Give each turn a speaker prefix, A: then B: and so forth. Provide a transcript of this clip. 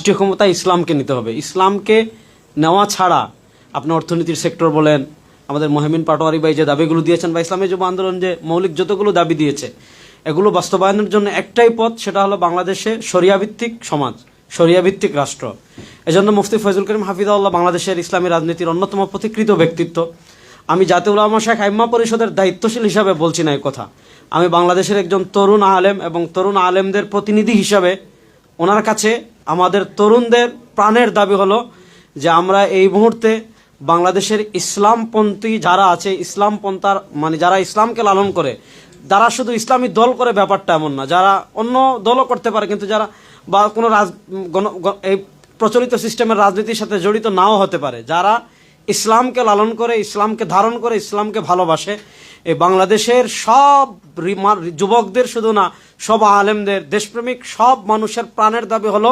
A: রাষ্ট্রীয় ক্ষমতা ইসলামকে নিতে হবে। ইসলামকে নেওয়া ছাড়া আপনি অর্থনীতির সেক্টর বলেন, আমাদের মহিমিন পাটোয়ারি ভাই যে দাবিগুলো দিয়েছেন বা ইসলামী যুব আন্দোলন যে মৌলিক যতগুলো দাবি দিয়েছে, এগুলো বাস্তবায়নের জন্য একটাই পথ, সেটা হলো বাংলাদেশে শরিয়াভিত্তিক সমাজ, শরিয়াভিত্তিক রাষ্ট্র। এজন্য মুফতি ফয়জুল করিম হাফিজাহুল্লাহ বাংলাদেশের ইসলামী রাজনীতির অন্যতম পথিকৃত ব্যক্তিত্ব। আমি জাতীয় উলামা শাইখ আইম্মা পরিষদের দায়িত্বশীল হিসাবে বলছি না এই কথা, আমি বাংলাদেশের একজন তরুণ আলেম এবং তরুণ আলেমদের প্রতিনিধি হিসাবে ওনার কাছে আমাদের তরুণদের প্রাণের দাবি হলো যে আমরা এই মুহূর্তে বাংলাদেশের ইসলামপন্থী যারা আছে, ইসলামপন্থার মানে যারা ইসলামকে লালন করে, যারা শুধু ইসলামী দল করে ব্যাপারটা এমন না, যারা অন্য দলও করতে পারে কিন্তু যারা বা কোনো এই প্রচলিত সিস্টেমের রাজনীতির সাথে জড়িত নাও হতে পারে, যারা ইসলামকে লালন করে, ইসলামকে ধারণ করে, ইসলামকে ভালোবাসে, এই বাংলাদেশের সব যুবকদের শুধু না, সব আলেমদের, দেশপ্রেমিক সব মানুষের প্রাণের দাবি হলো